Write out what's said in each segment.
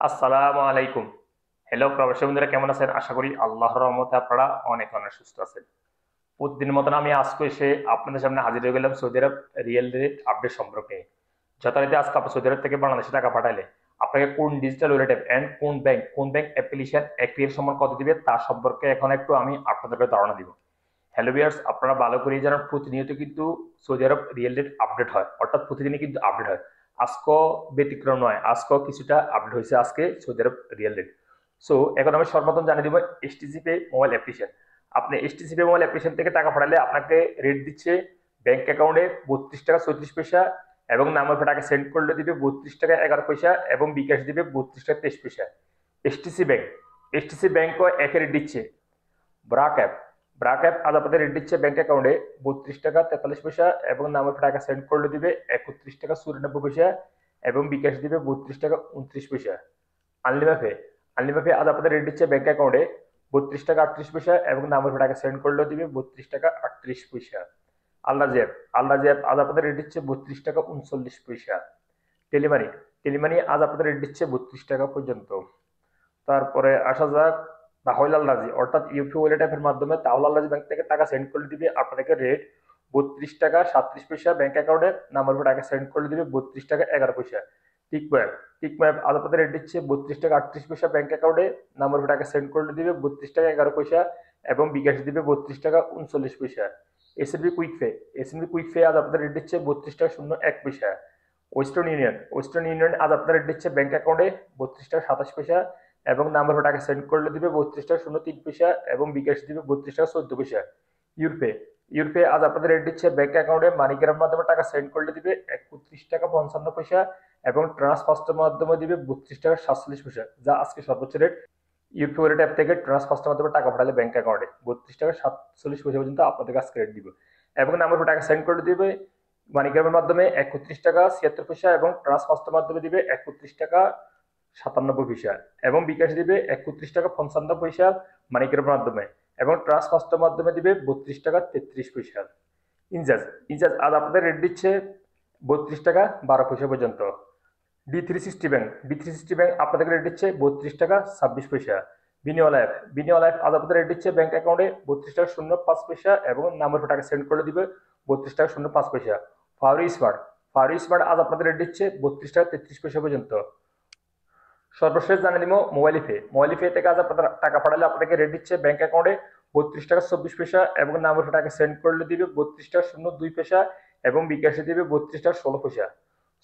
আসসালামু আলাইকুম। হ্যালো প্রবাসী বন্ধুরা, কেমন আছেন? আশা করি আল্লাহর রহমতে আপনারা অনেক অনেক সুস্থ আছেন। প্রতিদিনের মতন আমি আজকে এসে আপনাদের সামনে হাজির হয়ে গেলাম সৌদি আরব রিয়েল রেট আপডেট সম্পর্কে। যথারীতি আজকে আপনি সৌদি আরব থেকে বাংলাদেশে টাকা পাঠাইলে আপনাকে কোন ডিজিটাল ওয়ালেট অ্যাপ এন্ড কোন ব্যাংক অ্যাপ্লিকেশন অ্যাক্টিভের সময় কত দিবে তার সম্পর্কে এখন একটু আমি আপনাদেরকে ধারণা দিব। হ্যালো ভিউয়ার্স, আপনারা ভালো করেই জানেন প্রতিনিয়ত কিন্তু সৌদি আরব রিয়েল রেট আপডেট হয়, অর্থাৎ প্রতিদিনই কিন্তু আপডেট হয়। আজকেও ব্যতিক্রম নয়, আজকেও কিছুটা আপডেট হয়েছে আজকে সৌদি আরব রিয়েল রেট। সো এখন আমি সর্বপ্রথম জানিয়ে দিব এসটিসি পে মোবাইল অ্যাপ্লিকেশন। আপনি এসটিসি পে মোবাইল অ্যাপ্লিকেশন থেকে টাকা পাঠালে আপনাকে রেট দিচ্ছে ব্যাংক অ্যাকাউন্টে 32 টাকা 34 পয়সা, এবং নামের টাকা সেন্ড করলে দিবে 32 টাকা 11 পয়সা, এবং বিকাশ দিবে 32 টাকা 23 পয়সা। এসটিসি ব্যাংকও একই রেট দিচ্ছে। ব্রাক অ্যাপ ব্রাক অ্যাপ আজ আপনাদের রেট দিচ্ছে ব্যাংক অ্যাকাউন্টে 32 টাকা 43 পয়সা, এবং নামের টাকা সেন্ড করলে দিবে 31 টাকা 94 পয়সা, এবং বিকাশ দিবে 32 টাকা 29 পয়সা। আনলিমাফে আনলিমাফে আজ আপনাদের রেট দিচ্ছে ব্যাংক অ্যাকাউন্টে 32 টাকা 38 পয়সা, এবং নামের টাকা সেন্ড করলেও দিবে 32 টাকা 38 পয়সা। আল্লাহ জ্যাপ আজ আপনাদের রেট দিচ্ছে 32 টাকা 39 পয়সা। টেলিমানি টেলিমানি আজ আপনাদের রেট দিচ্ছে 32 টাকা পর্যন্ত। তারপরে আসা যাক তাহলে আল্লাজি, অর্থাৎ ইউপি ওয়ালেট অ্যাপের মাধ্যমে তাহলে আল্লাজি ব্যাংক থেকে টাকা সেন্ড করে দিবে আপনাদেরকে রেট 32 টাকা 37 পয়সা ব্যাংক অ্যাকাউন্টে নাম্বার উপর টাকা সেন্ড করে দিবে 32 টাকা 11 পয়সা। টিকমো অ্যাপ আজ আপনাদের রেট দিচ্ছে 32 টাকা 38 পয়সা ব্যাংক অ্যাকাউন্টে নাম্বার উপর টাকা সেন্ড করে দিবে 32 টাকা 11 পয়সা, এবং বিকাশ দিবে 32 টাকা 39 পয়সা। এসএনবি কুইক পে আজ আপনাদের রেট দিচ্ছে 32 টাকা 01 পয়সা। ওয়েস্টার্ন ইউনিয়ন আজ আপনার রেট দিচ্ছে ব্যাংক অ্যাকাউন্টে 32 টাকা 27 পয়সা, এবং নাম্বার টাকা সেন্ড করলে দিবে 32 টাকা 03 পয়সা, এবং বিকাশ দিবে 32 টাকা 14 পয়সা। ইউরপে ইউরপে আজ আপনাদের রেট দিচ্ছে ব্যাংক অ্যাকাউন্টে মানিগ্রামের মাধ্যমে টাকা সেন্ড করলে দিবে 31 টাকা 55 পয়সা, এবং ট্রান্সফার্স্টের মাধ্যমে দিবে 32 টাকা 47 পয়সা, যা আজকে সর্বোচ্চ রেট। ইউপি ওয়ালেট অ্যাপ থেকে ট্রান্সফার্স্টের মাধ্যমে টাকা পাঠালে ব্যাংক অ্যাকাউন্টে 32 টাকা 47 পয়সা পর্যন্ত আপনাদের কাছে ক্রেডিট দিবে, এবং নাম্বার টাকা সেন্ড করে দিবে মানিগ্রামের মাধ্যমে 31 টাকা 76 পয়সা, এবং ট্রান্সফার্স্টের মাধ্যমে দিবে 31 টাকা 97 পয়সা, এবং বিকাশ দিবে 31 টাকা 55 পয়সা মানিকের মাধ্যমে, এবং ট্রান্সফার্স্টের মাধ্যমে দিবে 32 টাকা 33 পয়সা। ইনজাজ আজ আপনাদের রেট দিচ্ছে 32 টাকা 12 পয়সা পর্যন্ত। ডি360 ব্যাংক আপনাদের রেট দিচ্ছে 32 টাকা 26 পয়সা। বিনিয়োগ লাইফ আজ আপনাদের রেট দিচ্ছে ব্যাংক অ্যাকাউন্টে 32 টাকা 05 পয়সা, এবং নাম্বার টাকা সেন্ড করে দিবে 32 টাকা 05 পয়সা। ফাওরি স্মার্ট আজ আপনাদের রেট দিচ্ছে 32 টাকা 33 পয়সা পর্যন্ত। সর্বশেষ জানিয়ে দিব মোবাইল পে থেকে আজ আপনাদের টাকা পাঠালে আপনাকে রেট দিচ্ছে ব্যাংক অ্যাকাউন্টে 32 টাকা 24 পয়সা, এবং নাম্বার টাকা সেন্ড করলে দিবে 32 টাকা 02 পয়সা, এবং বিকাশে দিবে 32 টাকা 16 পয়সা।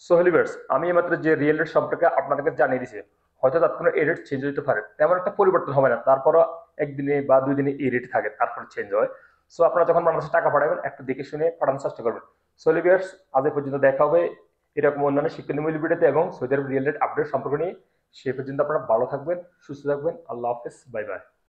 সোহেলিভার্স, আমি মাত্র যে রিয়েল রেট সম্পর্কে আপনাদেরকে জানিয়ে দিয়েছি, হয়তো তাৎক্ষণিক এই রেট চেঞ্জ হতে পারে, তেমন একটা পরিবর্তন হবে না, তারপরও একদিনে বা 2 দিনে এই রেট থাকে, তারপর চেঞ্জ হয়। সো আপনারা যখন বাংলাদেশে টাকা পাঠাবেন একটু দেখে শুনে পাঠানোর চেষ্টা করবেন। সোহেলিভার্স, আজ এ পর্যন্ত দেখা হবে এরকম অন্যান্য শিক্ষণীয় ভিডিওতে এবং সৌদি আরব রিয়েল রেট আপডেট সম্পর্কে নিয়ে। সে পর্যন্ত আপনারা ভালো থাকবেন, সুস্থ থাকবেন। আল্লাহ হাফেজ, বাই বাই।